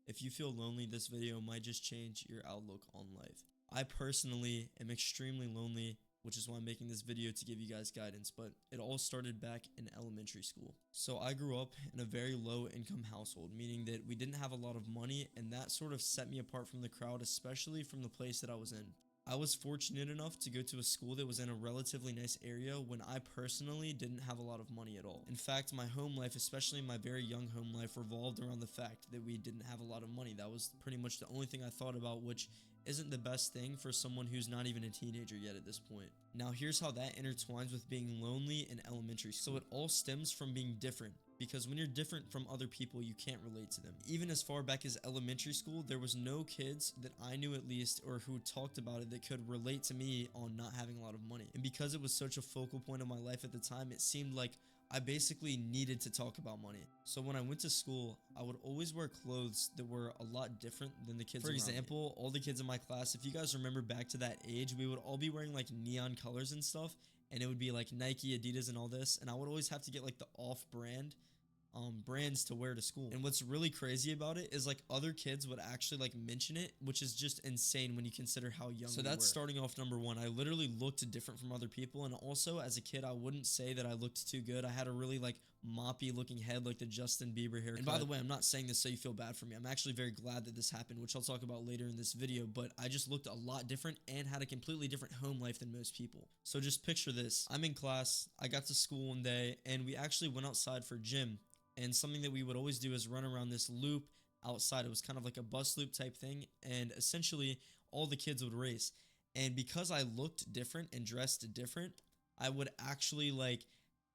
If you feel lonely, this video might just change your outlook on life. I personally am extremely lonely, which is why I'm making this video to give you guys guidance, but it all started back in elementary school. So I grew up in a very low income household, meaning that we didn't have a lot of money, and that sort of set me apart from the crowd, especially from the place that I was in. I was fortunate enough to go to a school that was in a relatively nice area when I personally didn't have a lot of money at all. In fact, my home life, especially my very young home life, revolved around the fact that we didn't have a lot of money. That was pretty much the only thing I thought about, which isn't the best thing for someone who's not even a teenager yet at this point. Now here's how that intertwines with being lonely in elementary school. So it all stems from being different. Because when you're different from other people, you can't relate to them. Even as far back as elementary school, there was no kids that I knew at least, or who talked about it, that could relate to me on not having a lot of money. And because it was such a focal point of my life at the time, it seemed like I basically needed to talk about money. So when I went to school, I would always wear clothes that were a lot different than the kids around me. For example, all the kids in my class, if you guys remember back to that age, we would all be wearing like neon colors and stuff, and it would be like Nike, Adidas, and all this, and I would always have to get like the off-brand brands to wear to school. And what's really crazy about it is like other kids would actually like mention it, which is just insane when you consider how young we were. So that's starting off number one. I literally looked different from other people, and also as a kid, I wouldn't say that I looked too good. I had a really like moppy looking head, like the Justin Bieber haircut. And by the way, I'm not saying this so you feel bad for me. I'm actually very glad that this happened, which I'll talk about later in this video, but I just looked a lot different and had a completely different home life than most people. So just picture this. I'm in class, I got to school one day, and we actually went outside for gym. And something that we would always do is run around this loop outside. It was kind of like a bus loop type thing, and essentially all the kids would race. And because I looked different and dressed different, I would actually like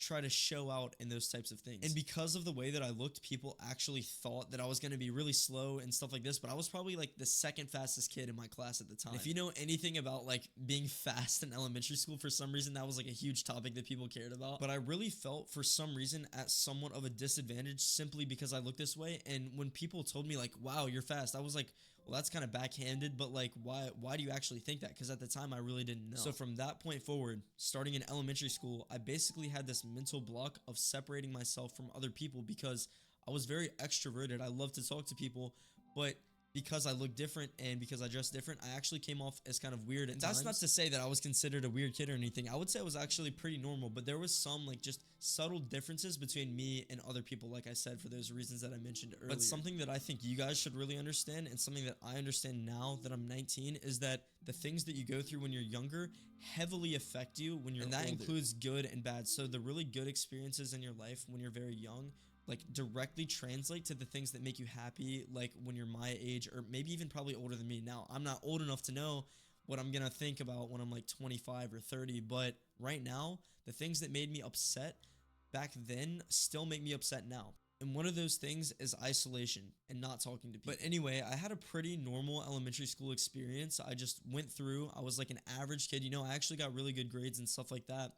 try to show out in those types of things. And because of the way that I looked, people actually thought that I was going to be really slow and stuff like this, but I was probably like the second fastest kid in my class at the time. And if you know anything about like being fast in elementary school, for some reason that was like a huge topic that people cared about. But I really felt for some reason at somewhat of a disadvantage simply because I looked this way. And when people told me like, wow, you're fast, I was like, well, that's kind of backhanded, but like, why do you actually think that? Because at the time I really didn't know. So from that point forward, starting in elementary school, I basically had this mental block of separating myself from other people because I was very extroverted. I love to talk to people, but because I look different and because I dress different, I actually came off as kind of weird at times. That's not to say that I was considered a weird kid or anything. I would say I was actually pretty normal, but there was some like just subtle differences between me and other people, like I said, for those reasons that I mentioned earlier. But something that I think you guys should really understand, and something that I understand now that I'm 19, is that the things that you go through when you're younger heavily affect you when you're older. And that includes good and bad. So the really good experiences in your life when you're very young like directly translate to the things that make you happy, like when you're my age, or maybe even probably older than me. Now, I'm not old enough to know what I'm gonna think about when I'm like 25 or 30, but right now, the things that made me upset back then still make me upset now. And one of those things is isolation and not talking to people. But anyway, I had a pretty normal elementary school experience. I just went through, I was like an average kid, you know, I actually got really good grades and stuff like that,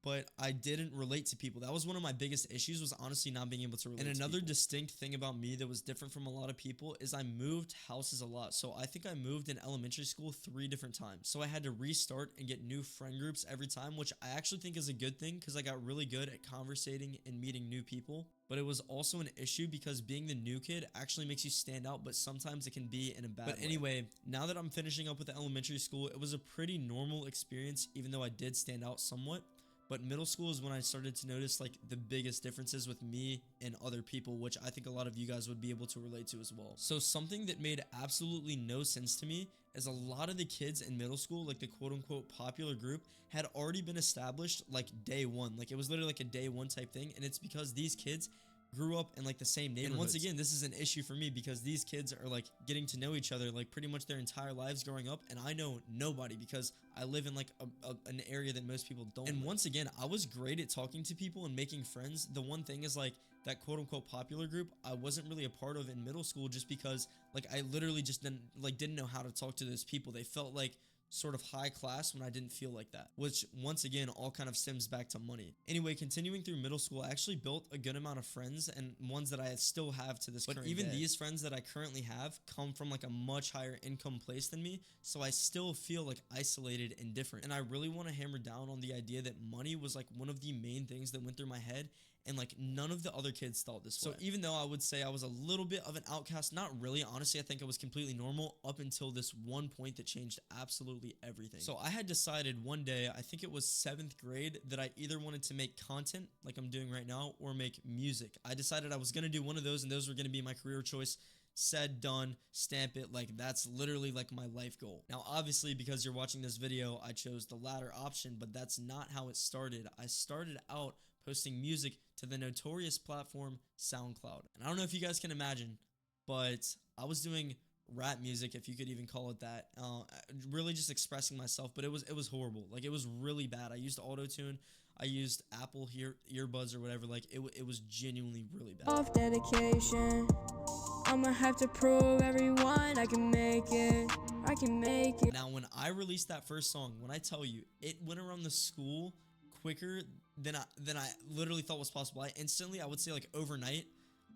but I didn't relate to people. That was one of my biggest issues, was honestly not being able to relate to people. And another distinct thing about me that was different from a lot of people is I moved houses a lot. So I think I moved in elementary school 3 different times. So I had to restart and get new friend groups every time, which I actually think is a good thing because I got really good at conversating and meeting new people. But it was also an issue because being the new kid actually makes you stand out, but sometimes it can be in a bad way. But anyway, now that I'm finishing up with the elementary school, it was a pretty normal experience, even though I did stand out somewhat. But middle school is when I started to notice like the biggest differences with me and other people, which I think a lot of you guys would be able to relate to as well. So something that made absolutely no sense to me is a lot of the kids in middle school, like the quote unquote popular group, had already been established like day one. Like it was literally like a day one type thing. And it's because these kids grew up in like the same neighborhoods. And once again, this is an issue for me because these kids are like getting to know each other like pretty much their entire lives growing up, and I know nobody because I live in like an area that most people don't. And once again, I was great at talking to people and making friends. The one thing is like that quote unquote popular group I wasn't really a part of in middle school just because like I literally just didn't know how to talk to those people. They felt like sort of high class when I didn't feel like that, which once again all kind of stems back to money. Anyway, continuing through middle school, I actually built a good amount of friends, and ones that I still have to this current day. But even these friends that I currently have come from like a much higher income place than me, so I still feel like isolated and different. And I really want to hammer down on the idea that money was like one of the main things that went through my head, and like none of the other kids thought this way. So even though I would say I was a little bit of an outcast, not really, honestly, I think I was completely normal up until this one point that changed absolutely everything. So I had decided one day, I think it was 7th grade, that I either wanted to make content like I'm doing right now or make music. I decided I was going to do one of those, and those were going to be my career choice. Said, done, stamp it. Like, that's literally like my life goal. Now, obviously, because you're watching this video, I chose the latter option, but that's not how it started. I started out posting music to the notorious platform SoundCloud. And I don't know if you guys can imagine, but I was doing rap music, if you could even call it that, really just expressing myself, but it was horrible. Like, it was really bad. I used auto-tune. I used Apple earbuds or whatever. Like, it was genuinely really bad. Off dedication, I'ma have to prove everyone I can make it. I can make it. Now, when I released that first song, when I tell you, it went around the school quicker than I literally thought was possible. I would say like overnight,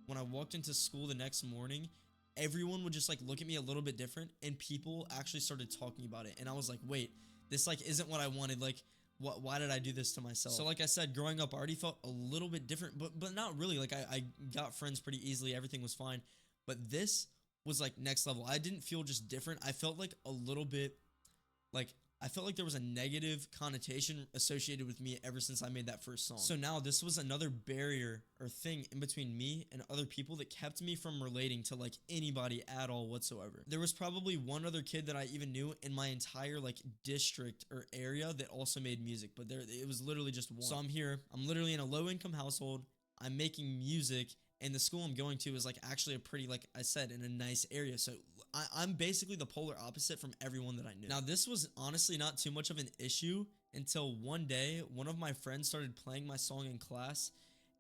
when I walked into school the next morning, everyone would just like look at me a little bit different, and people actually started talking about it. And I was like, wait, this like isn't what I wanted. Like, why did I do this to myself? So like I said, growing up, I already felt a little bit different, but not really. Like I got friends pretty easily. Everything was fine. But this was like next level. I didn't feel just different. I felt like a little bit like I felt like there was a negative connotation associated with me ever since I made that first song. So now this was another barrier or thing in between me and other people that kept me from relating to like anybody at all whatsoever. There was probably one other kid that I even knew in my entire like district or area that also made music, but it was literally just one. So I'm here, I'm literally in a low income household, I'm making music, and the school I'm going to is like actually a pretty, like I said, in a nice area. So I'm basically the polar opposite from everyone that I knew. Now, this was honestly not too much of an issue until one day, one of my friends started playing my song in class,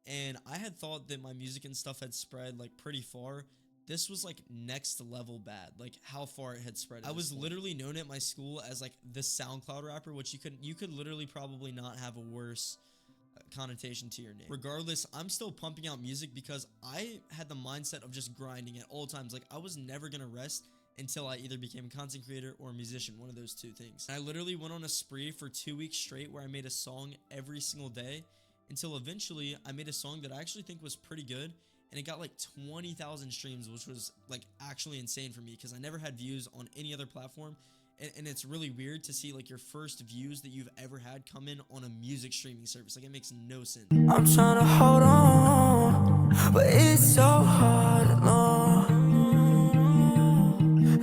and I had thought that my music and stuff had spread like pretty far. This was like next level bad, like how far it had spread. I was literally known at my school as like the SoundCloud rapper, which you could literally probably not have a worse connotation to your name. Regardless, I'm still pumping out music because I had the mindset of just grinding at all times. Like, I was never gonna rest until I either became a content creator or a musician, one of those two things. And I literally went on a spree for 2 weeks straight where I made a song every single day until eventually I made a song that I actually think was pretty good, and it got like 20,000 streams, which was like actually insane for me because I never had views on any other platform. And it's really weird to see like your first views that you've ever had come in on a music streaming service. Like, it makes no sense. I'm trying to hold on, but it's so hard alone.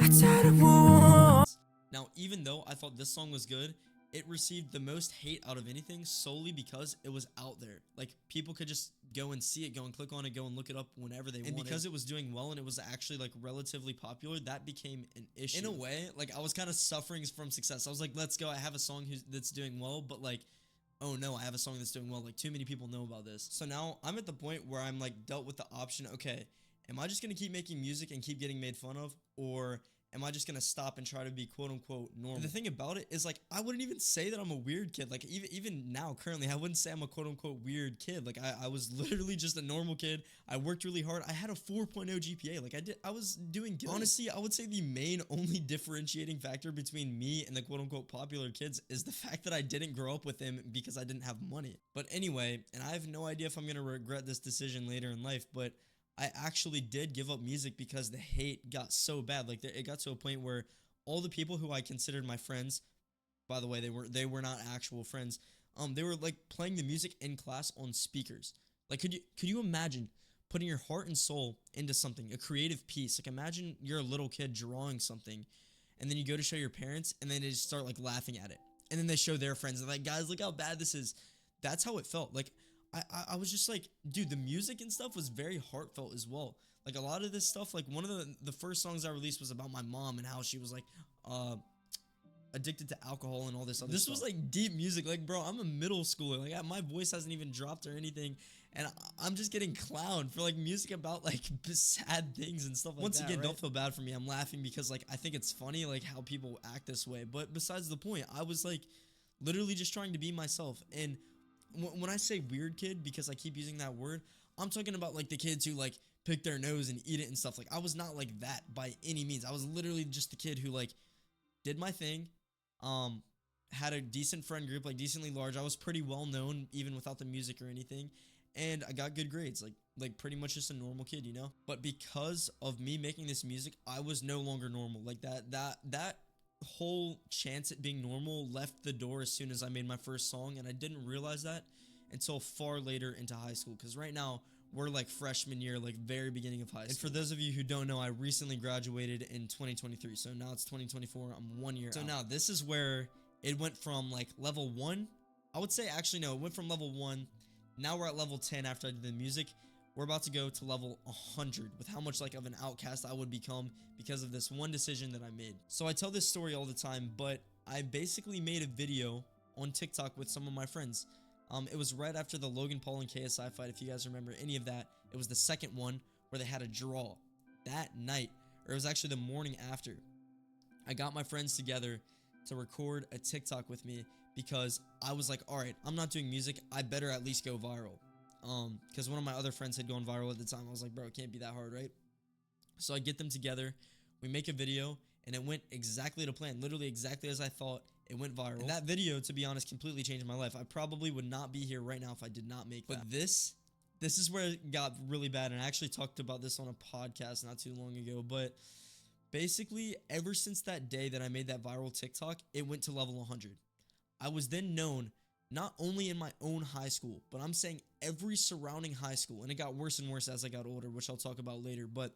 I try to move on. Now, even though I thought this song was good, it received the most hate out of anything solely because it was out there. Like, people could just go and see it, go and click on it, go and look it up whenever they wanted. And because it was doing well and it was actually like relatively popular, that became an issue. In a way, like, I was kind of suffering from success. I was like, let's go, I have a song that's doing well, but like, oh no, I have a song that's doing well. Like, too many people know about this. So now I'm at the point where I'm like dealt with the option, okay, am I just gonna keep making music and keep getting made fun of, or am I just gonna stop and try to be quote unquote normal? And the thing about it is, like, I wouldn't even say that I'm a weird kid. Like, even now, currently, I wouldn't say I'm a quote unquote weird kid. Like, I was literally just a normal kid. I worked really hard. I had a 4.0 GPA. Like, I was doing good. Honestly, I would say the main only differentiating factor between me and the quote unquote popular kids is the fact that I didn't grow up with them because I didn't have money. But anyway, and I have no idea if I'm gonna regret this decision later in life, but I actually did give up music because the hate got so bad. Like, it got to a point where all the people who I considered my friends, by the way, they were not actual friends. They were like playing the music in class on speakers. Like, could you imagine putting your heart and soul into something, a creative piece? Like, imagine you're a little kid drawing something, and then you go to show your parents, and then they just start like laughing at it, and then they show their friends, and like, guys, look how bad this is. That's how it felt. Like, I was just like, dude, the music and stuff was very heartfelt as well. Like, a lot of this stuff, like, one of the first songs I released was about my mom and how she was like addicted to alcohol and all this other stuff. This was like deep music. Like, bro, I'm a middle schooler. Like, my voice hasn't even dropped or anything, and I'm just getting clowned for like music about like sad things and stuff like that. Once again, don't feel bad for me. I'm laughing because like I think it's funny like how people act this way. But besides the point, I was like literally just trying to be myself. And when I say weird kid, because I keep using that word, I'm talking about like the kids who like pick their nose and eat it and stuff. Like, I was not like that by any means. I was literally just the kid who like did my thing, had a decent friend group, like decently large. I was pretty well known even without the music or anything. and I got good grades, like pretty much just a normal kid, you know. But because of me making this music, I was no longer normal. Like that whole chance at being normal left the door as soon as I made my first song, and I didn't realize that until far later into high school, because right now we're like freshman year, like very beginning of high school. And for those of you who don't know, I recently graduated in 2023, so now it's 2024. I'm 1 year out. So now this is where it went from like level 1, I would say, actually no, it went from level 1, now we're at level 10 after I did the music. We're about to go to level 100 with how much like of an outcast I would become because of this one decision that I made. So I tell this story all the time, but I basically made a video on TikTok with some of my friends. It was right after the Logan Paul and KSI fight, if you guys remember any of that. It was the second one where they had a draw that night, or it was actually the morning after. I got my friends together to record a TikTok with me because I was like, all right, I'm not doing music, I better at least go viral. Because one of my other friends had gone viral at the time. I was like, bro, it can't be that hard, right? So I get them together, we make a video, and it went exactly to plan, literally exactly as I thought. It went viral. And that video, to be honest, completely changed my life. I probably would not be here right now if I did not make that. But this is where it got really bad, and I actually talked about this on a podcast not too long ago, but basically, ever since that day that I made that viral TikTok, it went to level 100. I was then known not only in my own high school, but I'm saying every surrounding high school, and it got worse and worse as I got older, which I'll talk about later, but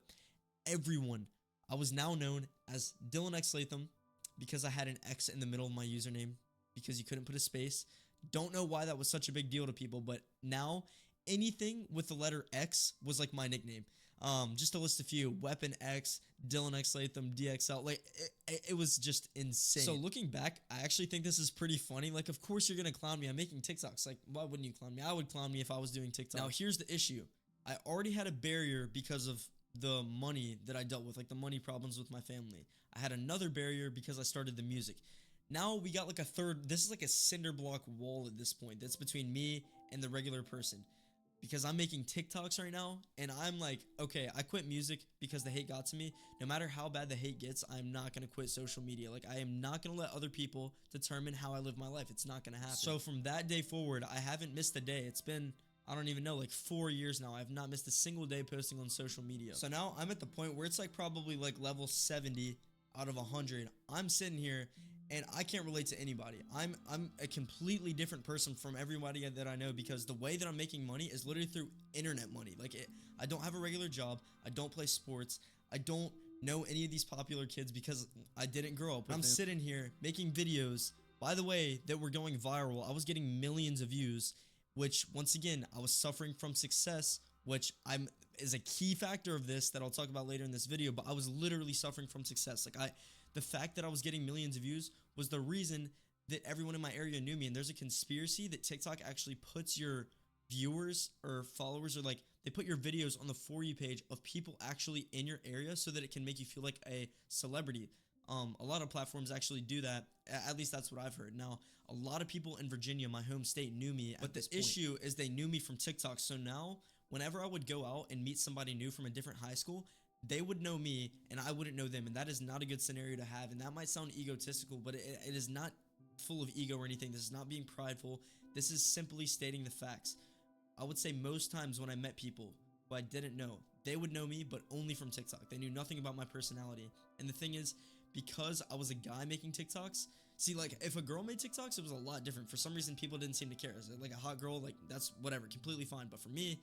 everyone, I was now known as dillon.latham because I had an X in the middle of my username because you couldn't put a space. Don't know why that was such a big deal to people, but now anything with the letter X was like my nickname. Just to list a few: Weapon X, Dillon X Latham, DXL. Like it was just insane. So looking back, I actually think this is pretty funny. Like, of course you're gonna clown me. I'm making TikToks. Like, why wouldn't you clown me? I would clown me if I was doing TikTok. Now here's the issue: I already had a barrier because of the money that I dealt with, like the money problems with my family. I had another barrier because I started the music. Now we got like a third. This is like a cinder block wall at this point that's between me and the regular person. Because I'm making TikToks right now, and I'm like, okay, I quit music because the hate got to me. No matter how bad the hate gets, I'm not going to quit social media. Like, I am not going to let other people determine how I live my life. It's not going to happen. So from that day forward, I haven't missed a day. It's been, I don't even know, like 4 years now. I've not missed a single day posting on social media. So now I'm at the point where it's like probably like level 70 out of 100. I'm sitting here and I can't relate to anybody. I'm a completely different person from everybody that I know because the way that I'm making money is literally through internet money. Like, I don't have a regular job. I don't play sports. I don't know any of these popular kids because I didn't grow up with them. I'm sitting here making videos, by the way, that were going viral. I was getting millions of views, which, once again, I was suffering from success, which is a key factor of this that I'll talk about later in this video, but I was literally suffering from success. Like, the fact that I was getting millions of views was the reason that everyone in my area knew me. And there's a conspiracy that TikTok actually puts your viewers or followers, or like they put your videos on the For You page of people actually in your area so that it can make you feel like a celebrity. A lot of platforms actually do that. At least that's what I've heard. Now, a lot of people in Virginia, my home state, knew me. But the issue is they knew me from TikTok. So now, whenever I would go out and meet somebody new from a different high school, they would know me and I wouldn't know them, and that is not a good scenario to have. And that might sound egotistical, but it is not full of ego or anything. This is not being prideful. This is simply stating the facts. I would say most times when I met people who I didn't know, they would know me, but only from TikTok. They knew nothing about my personality. And the thing is, because I was a guy making TikToks, see, like, if a girl made TikToks, it was a lot different. For some reason, people didn't seem to care. Like a hot girl, like, that's whatever, completely fine. But for me,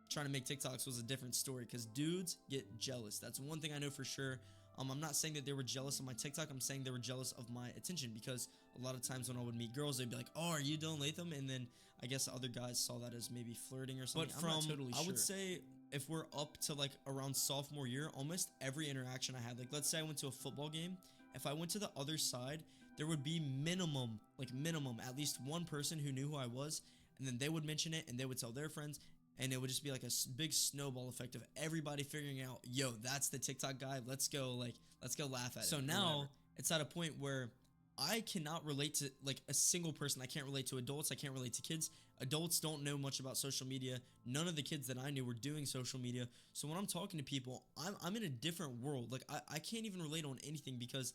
trying to make TikToks was a different story because dudes get jealous. That's one thing I know for sure. I'm not saying that they were jealous of my TikTok. I'm saying they were jealous of my attention because a lot of times when I would meet girls, they'd be like, "Oh, are you Dillon Latham?" And then I guess other guys saw that as maybe flirting or something. But I'm not totally sure. I would say if we're up to like around sophomore year, almost every interaction I had, like let's say I went to a football game. If I went to the other side, there would be minimum, at least one person who knew who I was, and then they would mention it and they would tell their friends. And it would just be like a big snowball effect of everybody figuring out, yo, that's the TikTok guy. Let's go laugh at it. So now it's at a point where I cannot relate to like a single person. I can't relate to adults. I can't relate to kids. Adults don't know much about social media. None of the kids that I knew were doing social media. So when I'm talking to people, I'm in a different world. Like I can't even relate on anything because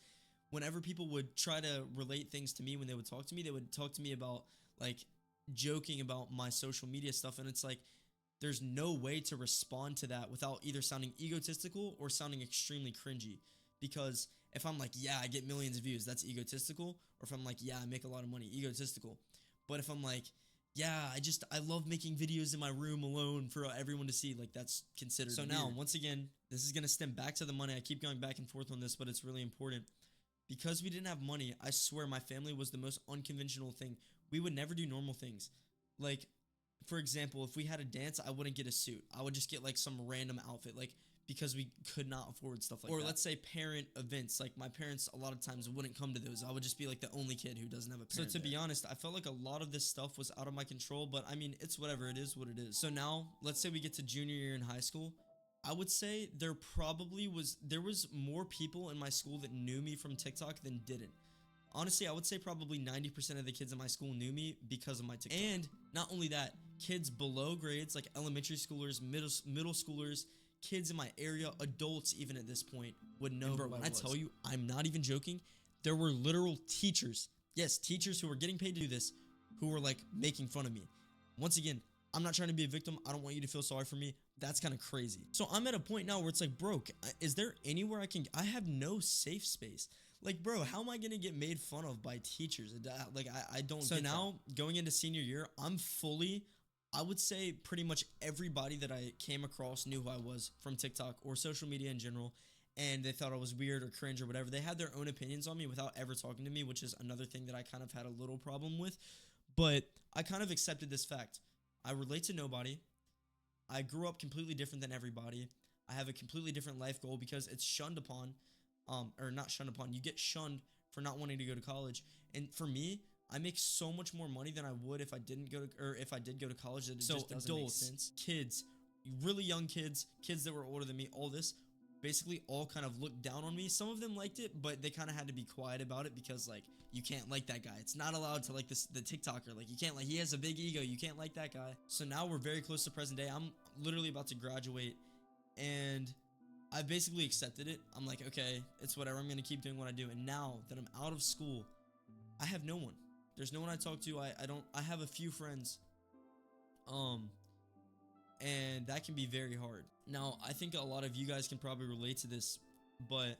whenever people would try to relate things to me when they would talk to me, they would talk to me about like joking about my social media stuff, and it's like there's no way to respond to that without either sounding egotistical or sounding extremely cringy. Because if I'm like, yeah, I get millions of views, that's egotistical. Or if I'm like, yeah, I make a lot of money, egotistical. But if I'm like, yeah, I love making videos in my room alone for everyone to see, like, that's considered so weird. Now, once again, this is going to stem back to the money. I keep going back and forth on this, but it's really important. Because we didn't have money, I swear my family was the most unconventional thing. We would never do normal things. Like, for example, if we had a dance, I wouldn't get a suit. I would just get like some random outfit, like, because we could not afford stuff like that. Or let's say parent events, like my parents a lot of times wouldn't come to those. I would just be like the only kid who doesn't have a parent. So to be honest, I felt like a lot of this stuff was out of my control, but I mean, it's whatever, it is what it is. So now, let's say we get to junior year in high school. I would say there was more people in my school that knew me from TikTok than didn't. Honestly, I would say probably 90% of the kids in my school knew me because of my TikTok. And not only that, kids below grades, like elementary schoolers, middle schoolers, kids in my area, adults even at this point would know. And bro, when I tell you, I'm not even joking, there were literal teachers. Yes, teachers who were getting paid to do this, who were like making fun of me. Once again, I'm not trying to be a victim. I don't want you to feel sorry for me. That's kind of crazy. So I'm at a point now where it's like, bro, is there anywhere I have no safe space. Like, bro, how am I going to get made fun of by teachers? Like, I don't. So now going into senior year, I would say pretty much everybody that I came across knew who I was from TikTok or social media in general. And they thought I was weird or cringe or whatever. They had their own opinions on me without ever talking to me, which is another thing that I kind of had a little problem with. But I kind of accepted this fact. I relate to nobody. I grew up completely different than everybody. I have a completely different life goal because it's shunned upon, or not shunned upon. You get shunned for not wanting to go to college. And for me, I make so much more money than I would if I didn't go to, or if I did go to college. That it just doesn't make sense. Kids, really young kids, kids that were older than me, all this, basically all kind of looked down on me. Some of them liked it, but they kind of had to be quiet about it because, like, you can't like that guy. It's not allowed to like the TikToker. Like, you can't, like, he has a big ego. You can't like that guy. So now we're very close to present day. I'm literally about to graduate, and I basically accepted it. I'm like, okay, it's whatever. I'm going to keep doing what I do. And now that I'm out of school, I have no one. There's no one I talk to. I have a few friends. And that can be very hard. Now, I think a lot of you guys can probably relate to this, but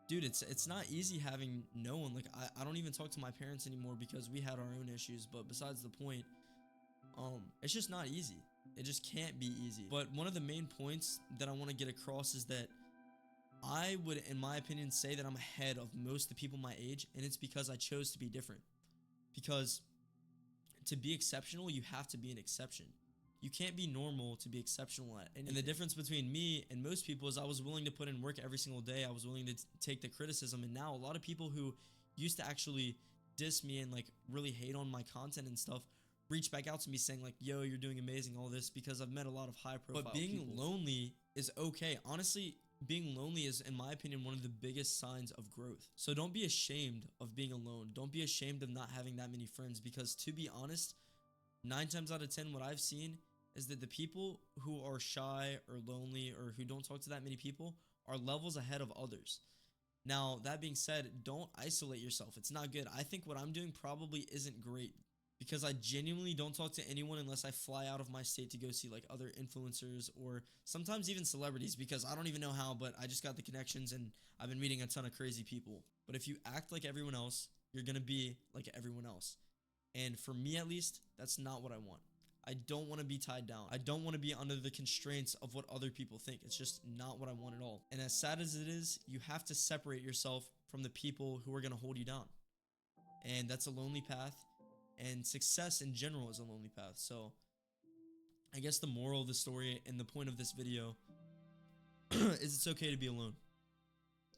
dude, it's not easy having no one. Like, I don't even talk to my parents anymore because we had our own issues, but besides the point, it's just not easy. It just can't be easy. But one of the main points that I want to get across is that I would, in my opinion, say that I'm ahead of most of the people my age, and it's because I chose to be different. Because to be exceptional, you have to be an exception. You can't be normal to be exceptional at anything. And the difference between me and most people is I was willing to put in work every single day. I was willing to take the criticism. And now a lot of people who used to actually diss me and like really hate on my content and stuff reach back out to me saying like, yo, you're doing amazing, all this, because I've met a lot of high profile people. But being lonely is okay. Honestly, being lonely is, in my opinion, one of the biggest signs of growth. So don't be ashamed of being alone. Don't be ashamed of not having that many friends, because to be honest, 9 times out of 10, what I've seen is that the people who are shy or lonely or who don't talk to that many people are levels ahead of others. Now, that being said, don't isolate yourself. It's not good. I think what I'm doing probably isn't great because I genuinely don't talk to anyone unless I fly out of my state to go see like other influencers or sometimes even celebrities, because I don't even know how, but I just got the connections and I've been meeting a ton of crazy people. But if you act like everyone else, you're going to be like everyone else. And for me, at least, that's not what I want. I don't want to be tied down. I don't want to be under the constraints of what other people think. It's just not what I want at all. And as sad as it is, you have to separate yourself from the people who are going to hold you down. And that's a lonely path. And success in general is a lonely path. So I guess the moral of the story and the point of this video is it's okay to be alone.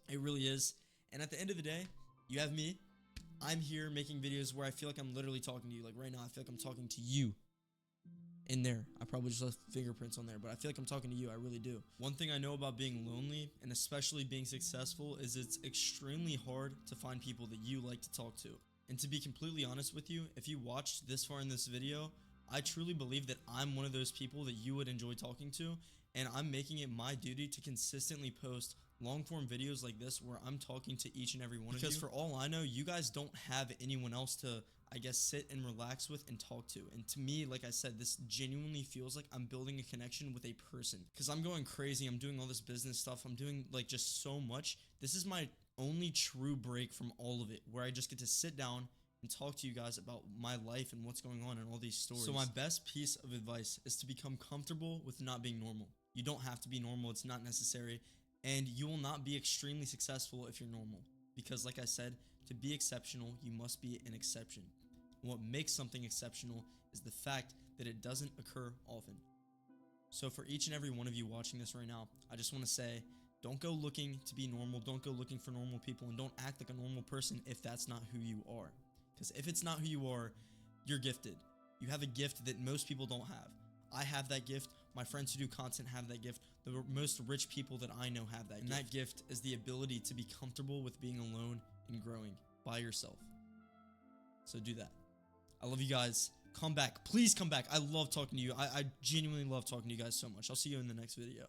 It really is. And at the end of the day, you have me. I'm here making videos where I feel like I'm literally talking to you. Like right now, I feel like I'm talking to you. In there, I probably just left fingerprints on there, but I feel like I'm talking to you. I really do. One thing I know about being lonely and especially being successful is it's extremely hard to find people that you like to talk to. And to be completely honest with you, if you watched this far in this video, I truly believe that I'm one of those people that you would enjoy talking to, and I'm making it my duty to consistently post long form videos like this where I'm talking to each and every one of you. Because for all I know, you guys don't have anyone else to, I guess, sit and relax with and talk to. And to me, like I said, this genuinely feels like I'm building a connection with a person, because I'm going crazy. I'm doing all this business stuff. I'm doing like just so much. This is my only true break from all of it, where I just get to sit down and talk to you guys about my life and what's going on and all these stories. So my best piece of advice is to become comfortable with not being normal. You don't have to be normal. It's not necessary. And you will not be extremely successful if you're normal. Because like I said, to be exceptional, you must be an exception. What makes something exceptional is the fact that it doesn't occur often. So for each and every one of you watching this right now, I just want to say, don't go looking to be normal. Don't go looking for normal people, and don't act like a normal person if that's not who you are. Because if it's not who you are, you're gifted. You have a gift that most people don't have. I have that gift. My friends who do content have that gift. The most rich people that I know have that gift. And that gift is the ability to be comfortable with being alone and growing by yourself. So do that. I love you guys. Come back. Please come back. I love talking to you. I genuinely love talking to you guys so much. I'll see you in the next video.